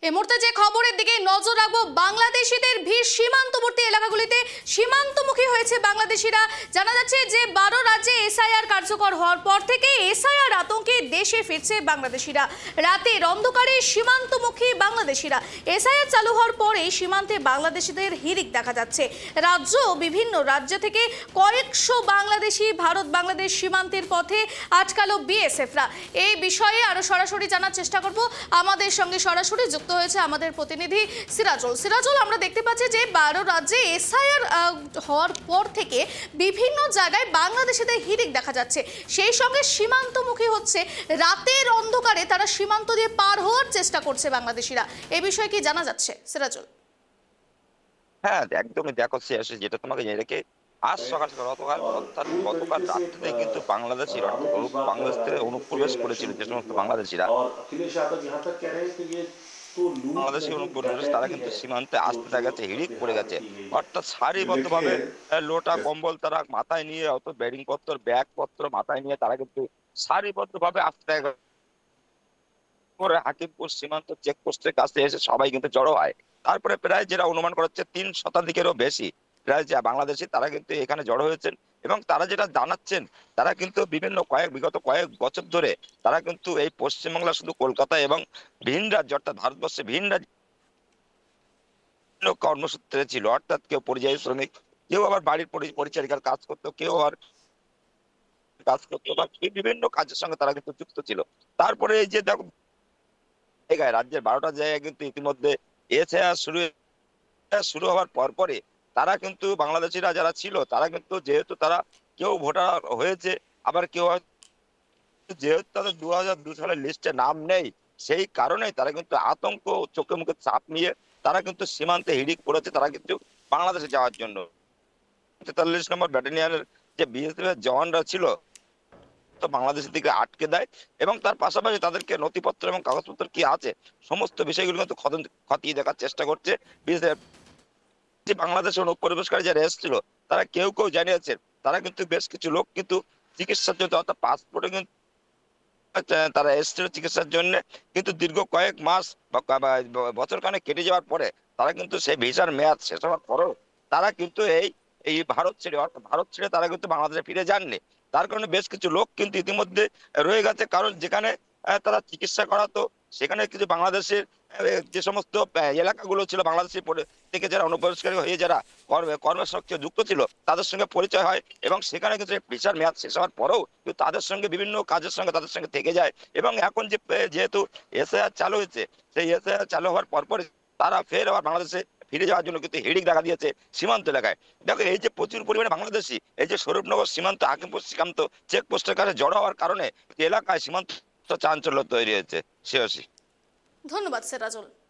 এই মুহূর্তে যে খবরের দিকে নজর রাখবো, বাংলাদেশিদের ভিড় সীমান্তবর্তী এলাকাগুলিতে সীমান্তমুখী হয়েছে বাংলাদেশিরা। জানা যাচ্ছে যে 12 রাজ্যে এসআইআর কার্যকর হওয়ার পর থেকে এসআইআর আতঙ্কে দেশে ফিরছে বাংলাদেশিরা। রাতের অন্ধকারে সীমান্তমুখী বাংলাদেশিরা এসআইআর চালু হওয়ার পরে সীমান্তে বাংলাদেশিদের হিড়িক দেখা যাচ্ছে। বিভিন্ন রাজ্য থেকে কয়েকশো বাংলাদেশি ভারত বাংলাদেশ সীমান্তের পথে আটকালো বিএসএফরা। এই বিষয়ে আরো সরাসরি জানার চেষ্টা করব। আমাদের সঙ্গে সরাসরি যুক্ত হয়েছে আমাদের প্রতিনিধি সিরাজুল। আমরা দেখতে পাচ্ছি যে 12 রাজ্যে এসআইআর হওয়ার পর থেকে বিভিন্ন জায়গায় বাংলাদেশিদের হিড়িক দেখা যাচ্ছে, সেই সঙ্গে সীমান্তমুখী হচ্ছে। রাতের অন্ধকারে তারা সীমান্ত দিয়ে পার হওয়ার চেষ্টা করছে বাংলাদেশিরা। এই বিষয়ে কি জানা যাচ্ছে সিরাজুল? হ্যাঁ, একদমই দেখো শেষে যেটা তোমাকে জেনে রেখে আজ সকাল সকাল গতকাল রাত্রিতে কিন্তু বাংলাদেশ থেকে অনুপ্রবেশ করেছিল যে সমস্ত বাংলাদেশিরা। বাংলাদেশি অনুপ্রবেশ তারা কিন্তু সীমান্তে আসতে দেখা গেছে হিড়িক পড়ে গেছে, অর্থাৎ সারিবদ্ধভাবে লোটা কম্বল তারা মাথায় নিয়ে, অত বেডিং পত্র ব্যাগ পত্র মাথায় নিয়ে তারা কিন্তু সারিবদ্ধভাবে আসতে দেখা করে হাকিমপুর সীমান্ত চেকপোস্টের কাছে এসে সবাই কিন্তু জড়ো হয়। তারপরে প্রায় যেটা অনুমান করা হচ্ছে 3 শতাধিকেরও বেশি প্রায় যে বাংলাদেশি তারা কিন্তু এখানে জড়ো হয়েছেন। এবং তারা যেটা জানাচ্ছেন, তারা কিন্তু বিগত কয়েক বছর ধরে তারা কিন্তু এই পশ্চিমবাংলা, শুধু কলকাতা এবং ভিন রাজ্য অর্থাৎ ভারতবর্ষে ভিন রাজ্য কর্মসূত্রে ছিল, অর্থাৎ কেউ পরিযায়ী শ্রমিক, কেউ আবার বাড়ির পরিচারিকার কাজ করতো, কেউ আবার কাজ করতো বা বিভিন্ন কাজের সঙ্গে তারা কিন্তু যুক্ত ছিল। তারপরে এই যে দেখো জায়গায় রাজ্যের 12টা জায়গায় কিন্তু ইতিমধ্যে এসআইআর শুরু হওয়ার পরে তারা কিন্তু বাংলাদেশিরা যারা ছিল তারা কিন্তু, যেহেতু তারা কেউ ভোটার হয়েছে, আবার কেউ যেহেতু তাদের 2002 সালের লিস্টে নাম নেই, সেই কারণেই তারা কিন্তু আতঙ্ক, চোখে মুখে চাপ নিয়ে তারা কিন্তু সীমান্তে হিড়িক পড়েছে তারা কিন্তু বাংলাদেশে যাওয়ার জন্য। 43 নম্বর ব্যাটালিয়নের যে বিএসএফ এর জওয়ানরা ছিল তো বাংলাদেশের দিকে আটকে দেয় এবং তার পাশাপাশি তাদেরকে নথিপত্র এবং কাগজপত্র কি আছে সমস্ত বিষয়গুলো কিন্তু খতিয়ে দেখার চেষ্টা করছে বিএসএফ। বাংলাদেশের অনুপ্রবেশকারী যারা এসেছিল তারা কেউ জানিয়েছেন তারা কিন্তু বেশ কিছু লোক কিন্তু চিকিৎসার জন্য, অর্থাৎ পাসপোর্টে কিন্তু তারা এসেছিল চিকিৎসার জন্য, কিন্তু দীর্ঘ কয়েক মাস বা বছর খানেক কেটে যাওয়ার পরে তারা কিন্তু সেই ভিসার মেয়াদ শেষ হওয়ার পরেও তারা কিন্তু এই ভারত ছেড়ে তারা কিন্তু বাংলাদেশে ফিরে যাননি। তার কারণে বেশ কিছু লোক কিন্তু ইতিমধ্যে রয়ে গেছে, কারণ যেখানে তারা চিকিৎসা করাতো সেখানে কিছু বাংলাদেশের যে সমস্ত এলাকাগুলো ছিল বাংলাদেশের থেকে যারা অনুপ্রবেশকারী হয়ে যারা কর্মের সঙ্গে যুক্ত ছিল তাদের সঙ্গে পরিচয় হয় এবং সেখানে কিন্তু ভিসার মেয়াদ শেষ হওয়ার পরেও কিন্তু তাদের সঙ্গে বিভিন্ন কাজের সঙ্গে তাদের সঙ্গে থেকে যায়। এবং এখন যেহেতু এসআইআর চালু হয়েছে, সেই এসআইআর চালু হওয়ার পরে তারা ফের আবার বাংলাদেশে ফিরে যাওয়ার জন্য কিন্তু হিড়িক দেখা দিয়েছে সীমান্ত এলাকায়। দেখো এই যে প্রচুর পরিমাণে বাংলাদেশি এই যে স্বরূপনগর সীমান্ত, হাকিমপুর সীমান্ত চেকপোস্টের কাছে জড়ো হওয়ার কারণে এলাকায় সীমান্ত চাঞ্চল্য তৈরি হয়েছে। ধন্যবাদ সিরাজুল।